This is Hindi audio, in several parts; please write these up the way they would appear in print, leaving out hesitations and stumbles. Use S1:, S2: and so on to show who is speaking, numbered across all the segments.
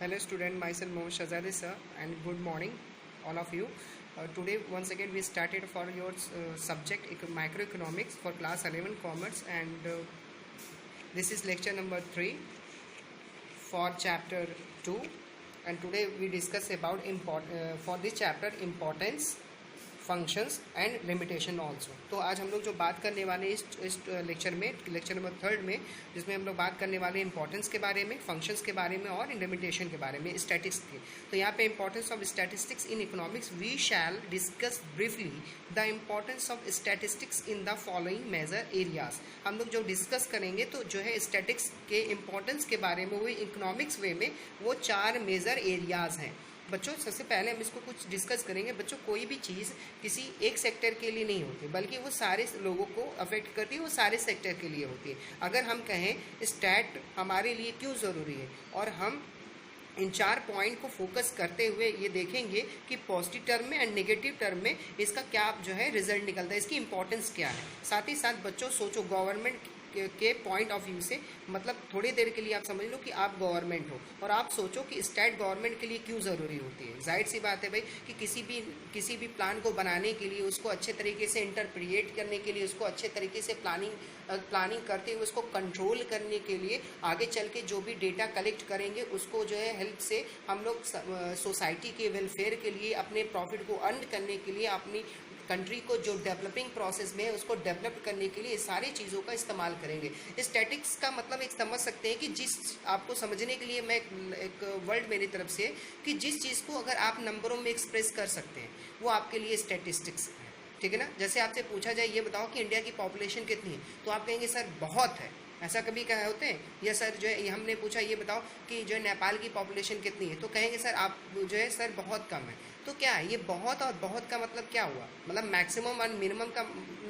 S1: Hello student, myself Mohammad Shahzadi sir and good morning all of you. Today once again we started for your subject microeconomics for class 11 commerce and this is lecture number 3 for chapter 2 and today we discuss about for this chapter importance functions and limitation also. तो आज हम लोग जो बात करने वाले इस लेक्चर में लेक्चर नंबर 3 में जिसमें हम लोग बात करने वाले इंपॉर्टेंस के बारे में, फंक्शंस के बारे में और लिमिटेशन के बारे में, स्टैटिस्टिक्स के। तो यहाँ पे importance of statistics in economics we shall discuss briefly the importance of statistics in the following major areas. हम लोग जो डिस्कस करेंगे तो जो है स्टैटिक्स के इंपॉर्टेंस के बारे में वो इकोनॉमिक्स वे में वो 4 मेजर एरियाज हैं। बच्चों सबसे पहले हम इसको कुछ डिस्कस करेंगे। बच्चों कोई भी चीज़ किसी एक सेक्टर के लिए नहीं होती बल्कि वो सारे लोगों को अफेक्ट करती है, वो सारे सेक्टर के लिए होती है। अगर हम कहें स्टैट हमारे लिए क्यों ज़रूरी है और हम इन 4 पॉइंट को फोकस करते हुए ये देखेंगे कि पॉजिटिव टर्म में एंड नेगेटिव टर्म में इसका क्या जो है रिजल्ट निकलता है, इसकी इंपॉर्टेंस क्या है। साथ ही साथ बच्चों सोचो गवर्नमेंट के पॉइंट ऑफ व्यू से, मतलब थोड़ी देर के लिए आप समझ लो कि आप गवर्नमेंट हो और आप सोचो कि स्टेट गवर्नमेंट के लिए क्यों ज़रूरी होती है। जाहिर सी बात है भाई कि किसी भी प्लान को बनाने के लिए, उसको अच्छे तरीके से इंटरप्रिएट करने के लिए, उसको अच्छे तरीके से प्लानिंग करते हुए उसको कंट्रोल करने के लिए आगे चल के जो भी डेटा कलेक्ट करेंगे उसको जो है हेल्प से हम लोग सोसाइटी के वेलफेयर के लिए, अपने प्रॉफिट को अर्न करने के लिए, अपनी कंट्री को जो डेवलपिंग प्रोसेस में है उसको डेवलप करने के लिए सारी चीज़ों का इस्तेमाल करेंगे। स्टैटिक्स का मतलब एक समझ सकते हैं कि जिस आपको समझने के लिए मैं एक वर्ड मेरी तरफ से कि जिस चीज़ को अगर आप नंबरों में एक्सप्रेस कर सकते हैं वो आपके लिए स्टैटिस्टिक्स है। ठीक है ना। जैसे आपसे पूछा जाए ये बताओ कि इंडिया की पॉपुलेशन कितनी है, तो आप कहेंगे सर बहुत है। ऐसा कभी कहा होते हैं? या सर जो है हमने पूछा ये बताओ कि जो है नेपाल की पॉपुलेशन कितनी है, तो कहेंगे सर आप जो है सर बहुत कम है। तो क्या है ये बहुत और बहुत का मतलब क्या हुआ, मतलब मैक्सिमम और मिनिमम का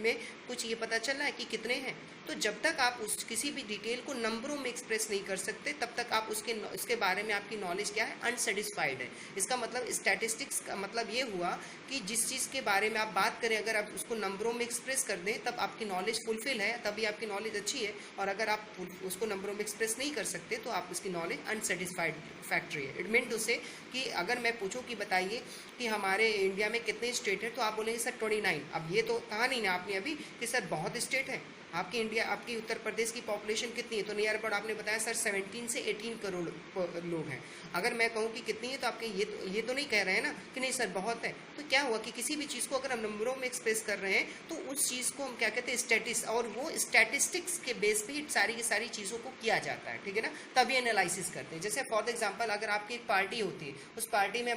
S1: में कुछ ये पता चल रहा है कि कितने हैं। तो जब तक आप उस किसी भी डिटेल को नंबरों में एक्सप्रेस नहीं कर सकते तब तक आप उसके बारे में आपकी नॉलेज क्या है, अनसेटिस्फाइड है। इसका मतलब स्टैटिस्टिक्स का मतलब ये हुआ कि जिस चीज़ के बारे में आप बात करें अगर आप उसको नंबरों में एक्सप्रेस कर दें तब आपकी नॉलेज फुलफिल है, तभी आपकी नॉलेज अच्छी है। और अगर आप उसको नंबरों में एक्सप्रेस नहीं कर सकते तो आप उसकी नॉलेज अनसेटिस्फाइड फैक्ट्री है। इट मीन टू से कि अगर मैं पूछूं कि बताइए कि हमारे इंडिया में कितने स्टेट है, तो आप बोलेंगे सर 29। अब ये तो कहा नहीं ना आपने अभी कि सर बहुत स्टेट है। आपकी उत्तर प्रदेश की पॉपुलेशन कितनी है, तो नियर अबाउट आपने बताया सर 17 से 18 करोड़ लोग हैं। अगर मैं कहूँ कि कितनी है तो आपके ये तो नहीं कह रहे हैं ना कि नहीं सर बहुत है। तो क्या हुआ कि किसी भी चीज़ को अगर हम नंबरों में एक्सप्रेस कर रहे हैं तो उस चीज़ को हम क्या कहते हैं स्टैटिस, और वो स्टैटिस्टिक्स के बेस पे सारी की सारी चीज़ों को किया जाता है। ठीक है ना। तभी एनालिसिस करते हैं। जैसे फॉर एग्जाम्पल अगर आपकी एक पार्टी होती है, उस पार्टी में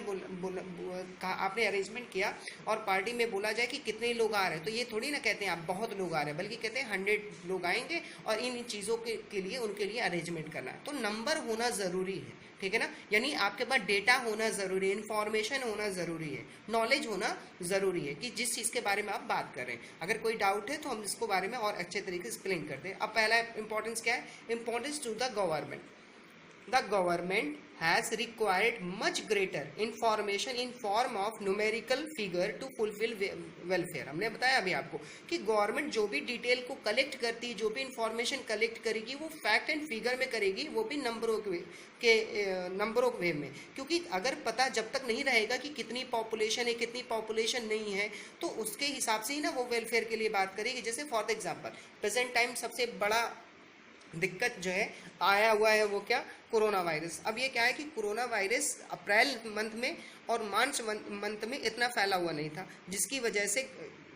S1: आपने अरेंजमेंट किया और पार्टी में बोला जाए कि कितने लोग आ रहे हैं, तो ये थोड़ी ना कहते हैं आप बहुत लोग आ रहे हैं, बल्कि कहते हैं 100 लोग आएंगे और इन चीज़ों के लिए उनके लिए अरेंजमेंट करना है। तो नंबर होना ज़रूरी है। ठीक है ना। यानी आपके पास डेटा होना ज़रूरी है, इन्फॉर्मेशन होना ज़रूरी है, नॉलेज होना ज़रूरी है कि जिस चीज़ के बारे में आप बात कर रहे हैं। अगर कोई डाउट है तो हम इसको बारे में और अच्छे तरीके से एक्सप्लेन करते हैं। अब पहला इंपॉर्टेंस क्या है, importance to the government. The government has required much greater information in form of numerical figure to fulfill welfare। हमने बताया अभी आपको कि गवर्नमेंट जो भी डिटेल को कलेक्ट करती है, जो भी इंफॉर्मेशन कलेक्ट करेगी वो फैक्ट एंड फिगर में करेगी, वो भी नंबरों के वे में। क्योंकि अगर पता जब तक नहीं रहेगा कि कितनी पॉपुलेशन है कितनी पॉपुलेशन नहीं है तो उसके हिसाब से ही ना वो वेलफेयर के लिए बात करेगी। जैसे फॉर एग्जाम्पल प्रेजेंट टाइम सबसे बड़ा दिक्कत जो है आया हुआ है वो क्या, कोरोना वायरस। अब ये क्या है कि कोरोना वायरस अप्रैल मंथ में और मार्च मंथ में इतना फैला हुआ नहीं था, जिसकी वजह से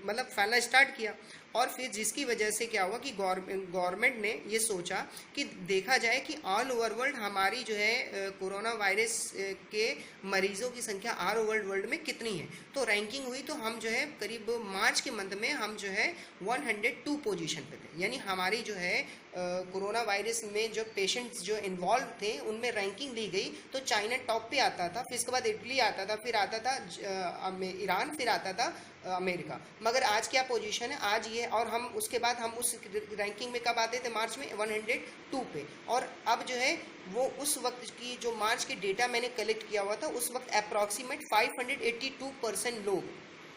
S1: मतलब फैलना स्टार्ट किया। और फिर जिसकी वजह से क्या हुआ कि गवर्नमेंट ने ये सोचा कि देखा जाए कि ऑल ओवर वर्ल्ड हमारी जो है कोरोना वायरस के मरीजों की संख्या ऑल ओवर वर्ल्ड में कितनी है। तो रैंकिंग हुई तो हम जो है करीब मार्च के मंथ में हम जो है 102 पोजीशन पे थे। यानी हमारी जो है कोरोना वायरस में जो पेशेंट्स जो इन्वॉल्व थे उनमें रैंकिंग दी गई तो चाइना टॉप पे आता था, फिर इसके बाद इटली आता था, फिर आता था ईरान, फिर आता था अमेरिका। मगर आज क्या पोजीशन है, आज ये, और हम उसके बाद हम उस रैंकिंग में कब आते थे, मार्च में 102 पे। और अब जो है वो उस वक्त की जो मार्च की डेटा मैंने कलेक्ट किया हुआ था उस वक्त अप्रॉक्सीमेट 582% लोग,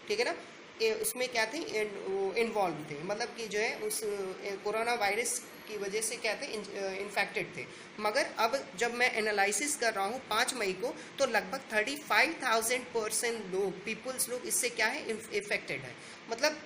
S1: ठीक है ना, उसमें क्या थे, इन्वॉल्व थे। मतलब कि जो है उस कोरोना वायरस की वजह से क्या थे, इन्फेक्टेड थे। मगर अब जब मैं एनालिसिस कर रहा हूँ 5 मई को, तो लगभग 35,000% लोग इससे क्या है, इफेक्टेड है। मतलब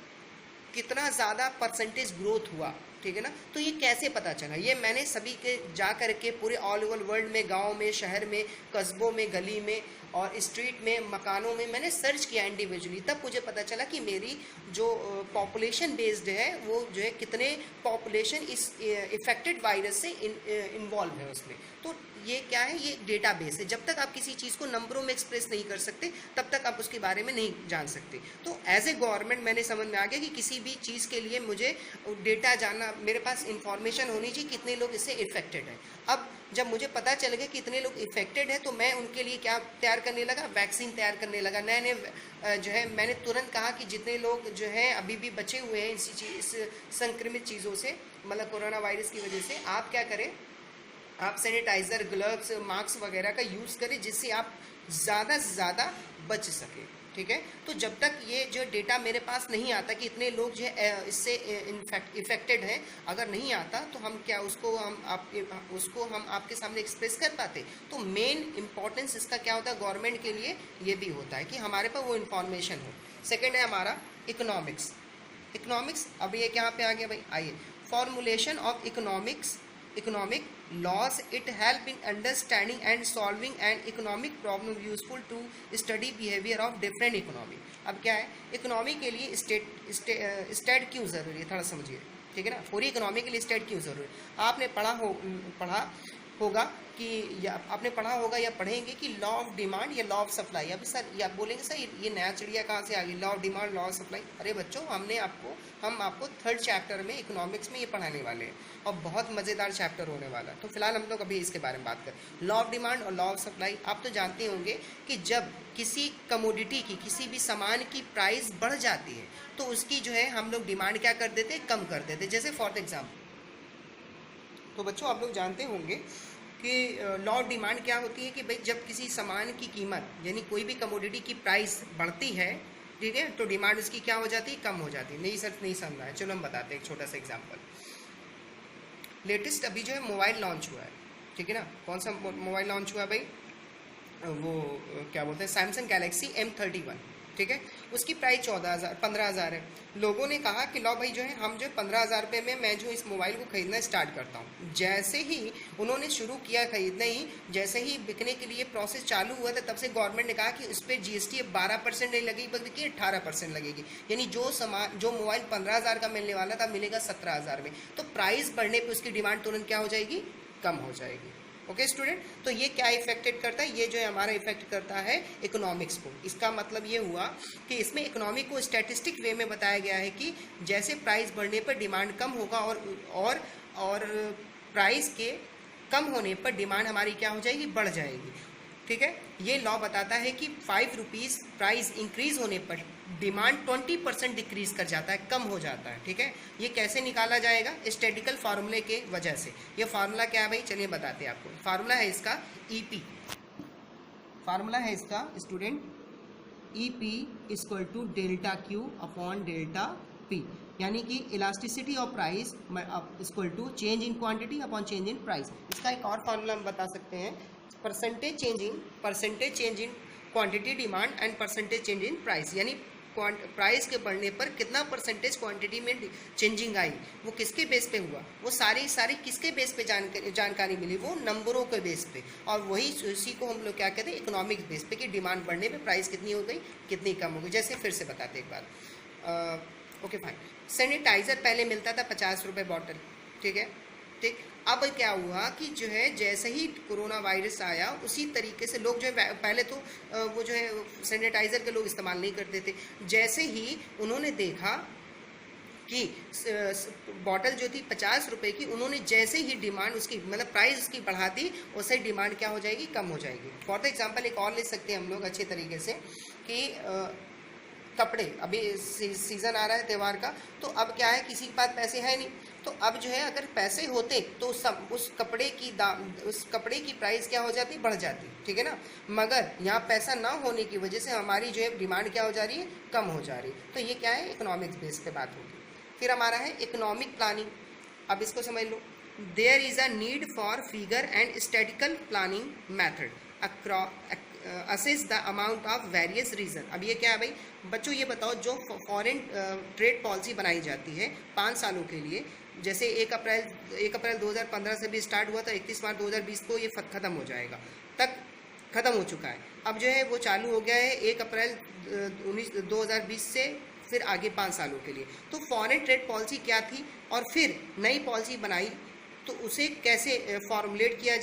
S1: कितना ज़्यादा परसेंटेज ग्रोथ हुआ, ठीक है ना। तो ये कैसे पता चला, ये मैंने सभी के जा कर के पूरे ऑल ओवर वर्ल्ड में, गांव में, शहर में, कस्बों में, गली में और स्ट्रीट में, मकानों में मैंने सर्च किया इंडिविजुअली। तब मुझे पता चला कि मेरी जो पॉपुलेशन बेस्ड है वो जो है कितने पॉपुलेशन इस इफेक्टेड वायरस से इन्वॉल्व है उसमें। तो ये क्या है, ये डेटा बेस है। जब तक आप किसी चीज़ को नंबरों में एक्सप्रेस नहीं कर सकते तब तक आप उसके बारे में नहीं जान सकते। तो एज ए गवर्नमेंट मैंने समझ में आ गया कि किसी भी चीज़ के लिए मुझे डेटा जानना, मेरे पास इंफॉर्मेशन होनी चाहिए कितने लोग इससे इफेक्टेड हैं। अब जब मुझे पता चल गया कितने लोग इफेक्टेड हैं, तो मैं उनके लिए क्या तैयार करने लगा, वैक्सीन तैयार करने लगा। नए नए जो है मैंने तुरंत कहा कि जितने लोग जो है अभी भी बचे हुए हैं इस संक्रमित चीज़ों से, मतलब कोरोना वायरस की वजह से, आप क्या करें, आप सैनिटाइज़र, ग्लव्स, मास्क वगैरह का यूज़ करें जिससे आप ज़्यादा से ज़्यादा बच सकें, ठीक है। तो जब तक ये जो डेटा मेरे पास नहीं आता कि इतने लोग जो है इससे इफेक्टेड हैं, अगर नहीं आता तो हम क्या उसको हम आपके सामने एक्सप्रेस कर पाते। तो मेन इंपॉर्टेंस इसका क्या होता है गवर्नमेंट के लिए, ये भी होता है कि हमारे पास वो इन्फॉर्मेशन हो। सेकेंड है हमारा इकोनॉमिक्स। अब ये क्या पे आ गया भाई, आइए, formulation of economic laws. It help in understanding and solving an economic problem useful to study behavior of different economy. अब क्या है, इकोनॉमी के लिए स्टेट क्यों ज़रूरी है, थोड़ा समझिए, ठीक है ना। पूरी इकोनॉमी के लिए स्टेट क्यों ज़रूरी है। आपने पढ़ा होगा कि या आपने पढ़ा होगा या पढ़ेंगे कि लॉ ऑफ डिमांड या लॉ ऑफ सप्लाई। अभी सर ये आप बोलेंगे सर ये नया चिड़िया कहाँ से आ गई, law of demand, law of supply. अरे बच्चों, हम आपको 3rd चैप्टर में इकोनॉमिक्स में ये पढ़ाने वाले हैं और बहुत मज़ेदार चैप्टर होने वाला है। तो फिलहाल हम लोग अभी इसके बारे में बात करें, लॉ ऑफ डिमांड और लॉ ऑफ सप्लाई। आप तो जानते होंगे कि जब किसी कमोडिटी की, किसी भी सामान की प्राइस बढ़ जाती है तो उसकी जो है हम लोग डिमांड क्या कर देते, कम कर देते। जैसे फॉर एग्जाम्पल, तो बच्चों आप लोग जानते होंगे कि लॉ ऑफ डिमांड क्या होती है कि भाई जब किसी सामान की कीमत, यानी कोई भी कमोडिटी की प्राइस बढ़ती है, ठीक है, तो डिमांड उसकी क्या हो जाती है, कम हो जाती है। नहीं सर नहीं समझा है, चलो हम बताते हैं एक छोटा सा एग्जांपल। लेटेस्ट अभी जो है मोबाइल लॉन्च हुआ है, ठीक है ना। कौन सा मोबाइल लॉन्च हुआ है भाई, वो क्या बोलते हैं, सैमसंग गैलेक्सी M31, ठीक है। उसकी प्राइस 15,000 है। लोगों ने कहा कि लो भाई जो है हम जो 15,000 रुपये में मैं जो इस मोबाइल को ख़रीदना स्टार्ट करता हूँ। जैसे ही उन्होंने शुरू किया खरीदना ही, जैसे ही बिकने के लिए प्रोसेस चालू हुआ था, तब से गवर्नमेंट ने कहा कि उस पर GST अब 12% नहीं लगेगी बल्कि 18% लगेगी। यानी जो मोबाइल 15,000 का मिलने वाला था मिलेगा 17,000 में। तो प्राइस बढ़ने पर उसकी डिमांड तुरंत क्या हो जाएगी, कम हो जाएगी। ओके स्टूडेंट, तो ये क्या इफेक्टेड करता है, ये जो है हमारा इफेक्ट करता है इकोनॉमिक्स को। इसका मतलब ये हुआ कि इसमें इकोनॉमिक को स्टैटिस्टिक वे में बताया गया है कि जैसे प्राइस बढ़ने पर डिमांड कम होगा और प्राइस के कम होने पर डिमांड हमारी क्या हो जाएगी, बढ़ जाएगी, ठीक है। ये लॉ बताता है कि 5 रुपीज़ प्राइस इंक्रीज होने पर डिमांड 20% डिक्रीज कर जाता है, कम हो जाता है, ठीक है। ये कैसे निकाला जाएगा, स्टैटिस्टिकल फार्मूले के वजह से। ये फार्मूला क्या है भाई, चलिए बताते हैं आपको। फार्मूला है इसका EP, फार्मूला है इसका student EP equal to delta Q upon delta P, यानी कि elasticity of price equal to change in quantity upon change in price. इसका एक और फार्मूला हम बता सकते हैं, percentage change in quantity demand and percentage change in price. यानी प्राइस के बढ़ने पर कितना परसेंटेज क्वांटिटी में चेंजिंग आई, वो किसके बेस पे हुआ, वो सारी किसके बेस पे जानकारी मिली, वो नंबरों के बेस पे। और वही उसी को हम लोग क्या कहते हैं, इकोनॉमिक बेस पे, कि डिमांड बढ़ने पे प्राइस कितनी हो गई, कितनी कम हो गई। जैसे फिर से बताते एक बार, ओके फाइन। सैनिटाइज़र पहले मिलता था 50 रुपये बॉटल, ठीक है, ठीक। अब क्या हुआ कि जो है जैसे ही कोरोना वायरस आया उसी तरीके से लोग जो है, पहले तो वो जो है सैनिटाइज़र के लोग इस्तेमाल नहीं करते थे। जैसे ही उन्होंने देखा कि बॉटल जो थी 50 रुपये की, उन्होंने जैसे ही डिमांड उसकी मतलब प्राइस उसकी बढ़ा दी, उससे डिमांड क्या हो जाएगी, कम हो जाएगी। फॉर एग्जांपल एक और ले सकते हैं हम लोग अच्छे तरीके से कि कपड़े, अभी सीज़न आ रहा है त्यौहार का, तो अब क्या है किसी के पास पैसे है नहीं, तो अब जो है अगर पैसे होते तो उस कपड़े की प्राइस क्या हो जाती, बढ़ जाती, ठीक है ना। मगर यहाँ पैसा ना होने की वजह से हमारी जो है डिमांड क्या हो जा रही है, कम हो जा रही है। तो ये क्या है, इकोनॉमिक्स बेस पे बात होगी। फिर हमारा है इकोनॉमिक प्लानिंग। अब इसको समझ लो, there is a need for figure and statistical planning method assess the amount of various reason. अब ये क्या है भाई बच्चों, ये बताओ जो फॉरेन ट्रेड पॉलिसी बनाई जाती है 5 सालों के लिए, जैसे 1 अप्रैल 2015 से भी स्टार्ट हुआ था, 31 मार्च 2020 को ये ख़त्म हो जाएगा, तक ख़त्म हो चुका है। अब जो है वो चालू हो गया है 1 अप्रैल 2020 से फिर आगे 5 सालों के लिए। तो फॉरेन ट्रेड पॉलिसी क्या थी और फिर नई पॉलिसी बनाई, तो उसे कैसे फॉर्मुलेट किया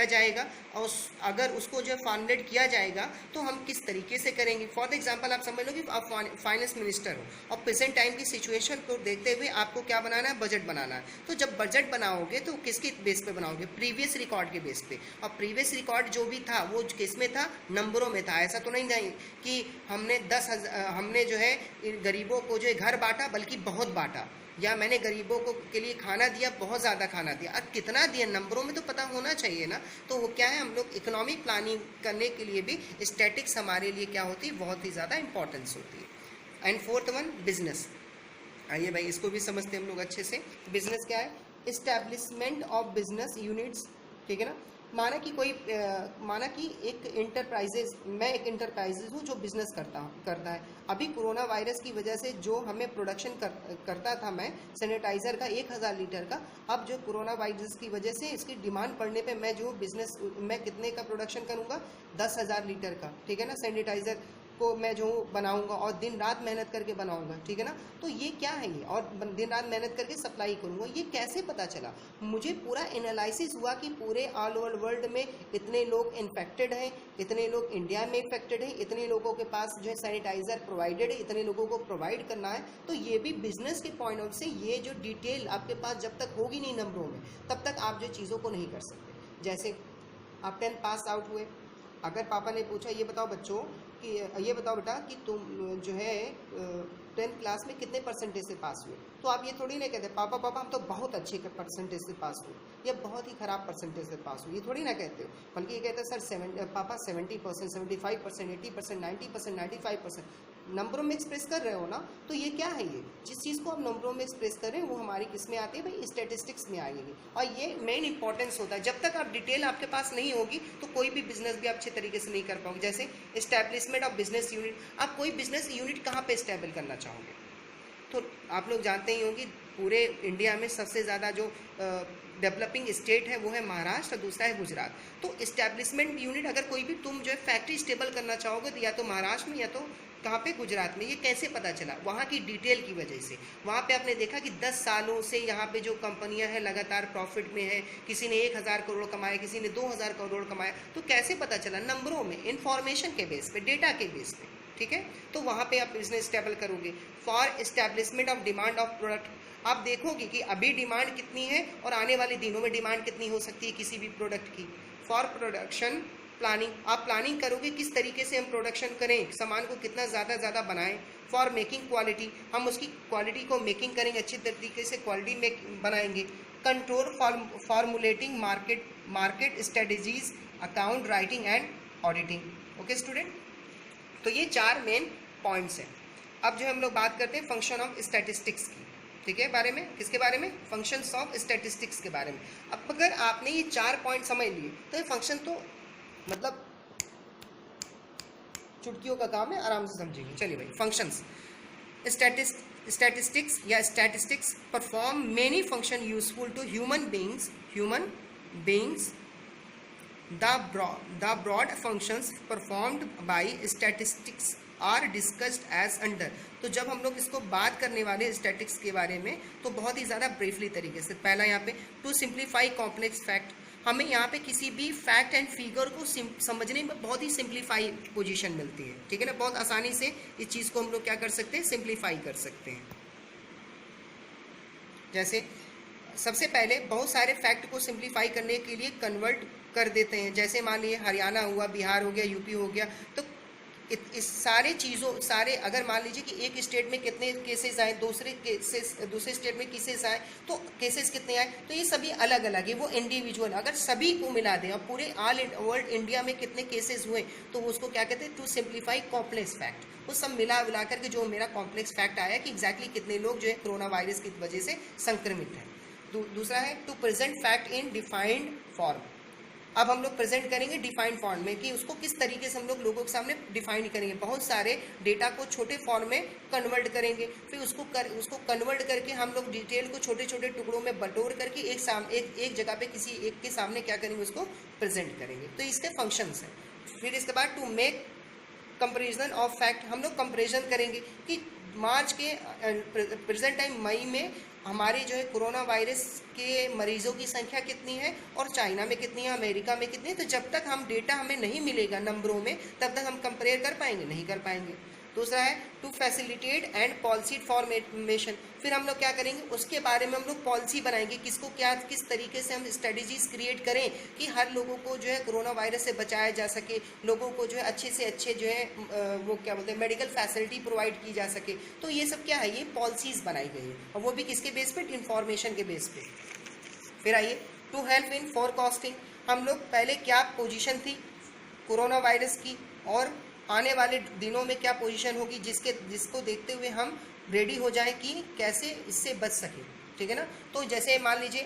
S1: जाएगा, और अगर उसको जो फॉर्मुलेट किया जाएगा तो हम किस तरीके से करेंगे। फॉर एग्जांपल आप समझ लो कि आप फाइनेंस मिनिस्टर हो और प्रेजेंट टाइम की सिचुएशन को देखते हुए आपको क्या बनाना है, बजट बनाना है। तो जब बजट बनाओगे तो किसके बेस पे बनाओगे, प्रीवियस रिकॉर्ड के बेस पे। और प्रीवियस रिकॉर्ड जो भी था वो किस में था, नंबरों में था। ऐसा तो नहीं कि हमने जो है गरीबों को जो है घर बांटा, बल्कि बहुत बांटा, या मैंने गरीबों को के लिए खाना दिया, बहुत ज़्यादा खाना दिया। अब कितना दिया नंबरों में तो पता होना चाहिए ना। तो वो क्या है, हम लोग इकोनॉमिक प्लानिंग करने के लिए भी स्टैटिक्स हमारे लिए क्या होती है, बहुत ही ज़्यादा इंपॉर्टेंस होती है। And fourth one, business. आइए भाई इसको भी समझते हैं हम लोग अच्छे से। बिजनेस क्या है, इस्टेब्लिशमेंट ऑफ बिजनेस यूनिट्स, ठीक है ना। माना कि एक इंटरप्राइजेज, मैं एक इंटरप्राइजेज हूँ जो बिजनेस करता है। अभी कोरोना वायरस की वजह से जो हमें प्रोडक्शन करता था मैं सैनिटाइज़र का 1000 लीटर का, अब जो कोरोना वायरस की वजह से इसकी डिमांड पड़ने पे मैं जो बिजनेस मैं कितने का प्रोडक्शन करूँगा, 10,000 लीटर का, ठीक है ना। सैनिटाइज़र को मैं जो बनाऊंगा और दिन रात मेहनत करके बनाऊंगा, ठीक है ना। तो ये क्या है ये, और दिन रात मेहनत करके सप्लाई करूंगा। ये कैसे पता चला, मुझे पूरा एनालिसिस हुआ कि पूरे ऑल ओवर वर्ल्ड में इतने लोग इन्फेक्टेड हैं, इतने लोग इंडिया में इन्फेक्टेड हैं, इतने लोगों के पास जो है सैनिटाइज़र प्रोवाइडेड है, इतने लोगों को प्रोवाइड करना है। तो ये भी बिजनेस के पॉइंट ऑफ से ये जो डिटेल आपके पास जब तक होगी नहीं नंबरों में, तब तक आप जो चीज़ों को नहीं कर सकते। जैसे आप 10th पास आउट हुए, अगर पापा ने पूछा ये बताओ बच्चों कि ये बताओ बेटा कि तुम जो है 10th क्लास में कितने परसेंटेज से पास हुए, तो आप ये थोड़ी ना कहते पापा हम तो बहुत अच्छे परसेंटेज से पास हुए या बहुत ही ख़राब परसेंटेज से पास हुए, ये थोड़ी ना कहते हो। बल्कि ये कहते हैं सर पापा 70%, 75%, 80%, 90%, 95% नंबरों में एक्सप्रेस कर रहे हो ना। तो ये क्या है, ये जिस चीज़ को आप नंबरों में एक्सप्रेस कर रहे हैं वो हमारी किस में आती है भाई, स्टैटिस्टिक्स में आएगी। और ये मेन इंपॉर्टेंस होता है, जब तक आप डिटेल आपके पास नहीं होगी तो कोई भी बिजनेस भी आप अच्छे तरीके से नहीं कर पाओगे। जैसे एस्टैब्लिशमेंट ऑफ बिजनेस यूनिट, आप कोई बिजनेस यूनिट कहाँ पे एस्टैब्लिश करना चाहोगे, तो आप लोग जानते ही होंगे पूरे इंडिया में सबसे ज़्यादा जो डेवलपिंग स्टेट है वो है महाराष्ट्र, दूसरा है गुजरात। तो इस्टेब्लिशमेंट यूनिट अगर कोई भी तुम जो है फैक्ट्री स्टेबल करना चाहोगे तो या तो महाराष्ट्र में या तो कहाँ पे, गुजरात में। ये कैसे पता चला, वहाँ की डिटेल की वजह से। वहाँ पे आपने देखा कि 10 सालों से यहाँ पे जो कंपनियाँ हैं लगातार प्रॉफिट में है, किसी ने 1000 करोड़ कमाया, किसी ने 2000 करोड़ कमाया। तो कैसे पता चला, नंबरों में, इंफॉर्मेशन के बेस पे, डेटा के बेस पे, ठीक है। तो वहाँ पे आप बिजनेस स्टेबल करोगे। For establishment of demand of product, आप देखोगे कि अभी डिमांड कितनी है और आने वाले दिनों में डिमांड कितनी हो सकती है किसी भी प्रोडक्ट की। फॉर प्रोडक्शन प्लानिंग, आप प्लानिंग करोगे किस तरीके से हम प्रोडक्शन करें, सामान को कितना ज़्यादा बनाएं। फॉर मेकिंग क्वालिटी, हम उसकी क्वालिटी को मेकिंग करेंगे, अच्छी तरीके से क्वालिटी बनाएंगे। Control formulating market strategies, account writing and auditing. Okay student, तो ये 4 मेन पॉइंट्स हैं। अब जो हम लोग बात करते हैं फंक्शन ऑफ स्टैटिस्टिक्स की, ठीक है, बारे में। किसके बारे में, फंक्शंस ऑफ स्टैटिस्टिक्स के बारे में। अब अगर आपने ये 4 पॉइंट समझ लिए तो ये फंक्शन तो मतलब चुटकियों का काम है, आराम से समझेंगे। चलिए भाई, functions. Statistics perform many function useful to human beings. The broad functions performed by statistics are discussed as under। तो जब हम लोग इसको बात करने वाले स्टैटिक्स के बारे में तो बहुत ही ज़्यादा ब्रीफली तरीके से, पहला यहाँ पे टू सिंप्लीफाई कॉम्प्लेक्स फैक्ट, हमें यहाँ पे किसी भी फैक्ट एंड फिगर को समझने में बहुत ही सिंप्लीफाई पोजीशन मिलती है, ठीक है ना। बहुत आसानी से इस चीज़ को हम लोग क्या कर सकते हैं, सिंप्लीफाई कर सकते हैं। जैसे सबसे पहले बहुत सारे फैक्ट को सिंप्लीफाई करने के लिए कन्वर्ट कर देते हैं। जैसे मान लीजिए हरियाणा हुआ, बिहार हो गया, यूपी हो गया, तो इस सारे अगर मान लीजिए कि एक स्टेट में कितने केसेस आए, दूसरे स्टेट में केसेस आए, तो केसेस कितने आए, तो ये सभी अलग अलग है, वो इंडिविजुअल। अगर सभी को मिला दें और पूरे ऑल वर्ल्ड इंडिया में कितने केसेस हुए तो उसको क्या कहते हैं, टू सिंप्लीफाई कॉम्प्लेक्स फैक्ट। वो सब मिला करके जो मेरा कॉम्प्लेक्स फैक्ट आया कि एग्जैक्टली कितने लोग जो है कोरोना वायरस की वजह से संक्रमित हैं। दूसरा है to present fact in defined form. अब हम लोग प्रेजेंट करेंगे डिफाइंड फॉर्म में कि उसको किस तरीके से हम लोग लोगों के सामने डिफाइन करेंगे। बहुत सारे डेटा को छोटे फॉर्म में कन्वर्ट करेंगे, फिर उसको कन्वर्ट करके हम लोग डिटेल को छोटे छोटे टुकड़ों में बटोर करके एक जगह पे किसी एक के सामने क्या करेंगे, उसको प्रेजेंट करेंगे। तो इसके फंक्शंस हैं। फिर इसके बाद to make comparison of fact, हम लोग कंपेरिजन करेंगे कि मार्च के प्रेजेंट टाइम मई में हमारे जो है कोरोना वायरस के मरीजों की संख्या कितनी है और चाइना में कितनी है, अमेरिका में कितनी है। तो जब तक हम डेटा हमें नहीं मिलेगा नंबरों में, तब तक हम कंपेयर कर पाएंगे, नहीं कर पाएंगे। दूसरा है to facilitate and policy formation, फिर हम लोग क्या करेंगे, उसके बारे में हम लोग पॉलिसी बनाएंगे, किसको क्या किस तरीके से हम स्ट्रेटजीज क्रिएट करें कि हर लोगों को जो है कोरोना वायरस से बचाया जा सके, लोगों को जो है अच्छे से अच्छे जो है वो क्या बोलते हैं मेडिकल फैसिलिटी प्रोवाइड की जा सके। तो ये सब क्या है, ये पॉलिसीज़ बनाई गई है, और वो भी किसके बेस पे, इन्फॉर्मेशन के बेस पे। फिर आइए टू हेल्प इन फॉरकास्टिंग, हम लोग पहले क्या पोजीशन थी कोरोना वायरस की और आने वाले दिनों में क्या पोजीशन होगी, जिसको देखते हुए हम रेडी हो जाएं कि कैसे इससे बच सके। ठीक है ना। तो जैसे मान लीजिए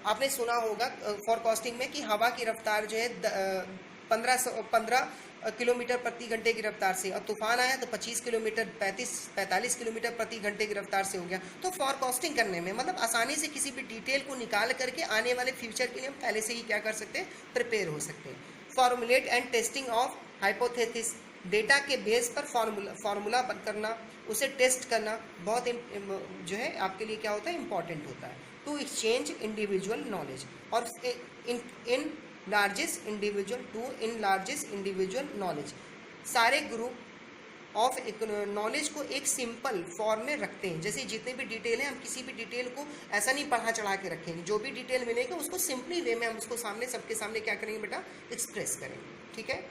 S1: आपने सुना होगा फॉरकास्टिंग में कि हवा की रफ्तार जो है 15 किलोमीटर प्रति घंटे की रफ्तार से, और तूफान आया तो 25 किलोमीटर 45 किलोमीटर प्रति घंटे की रफ्तार से हो गया। तो फॉरकास्टिंग करने में मतलब आसानी से किसी भी डिटेल को निकाल करके आने वाले फ्यूचर के लिए हम पहले से ही क्या कर सकते हैं, प्रिपेयर हो सकते हैं। Formulate and testing of hypothesis, data के बेस पर फार्मूला करना, उसे टेस्ट करना बहुत जो है आपके लिए क्या होता है, इंपॉर्टेंट होता है। टू एक्सचेंज इंडिविजुअल नॉलेज, और इन लार्जेस्ट इंडिविजुअल नॉलेज, सारे ग्रुप ऑफ नॉलेज को एक सिंपल फॉर्म में रखते हैं। जैसे जितने भी डिटेल हैं, हम किसी भी डिटेल को ऐसा नहीं पढ़ा चढ़ा के रखेंगे, जो भी डिटेल मिलेगा उसको सिंपली वे में हम उसको सबके सामने क्या करेंगे बेटा, एक्सप्रेस करेंगे। ठीक है।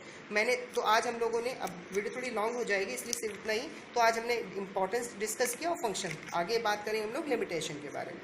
S1: तो आज हम लोगों ने, अब वीडियो थोड़ी लॉन्ग हो जाएगी इसलिए सिर्फ इतना ही। तो आज हमने इंपॉर्टेंस डिस्कस किया और फंक्शन, आगे बात करेंगे हम लोग लिमिटेशन के बारे में।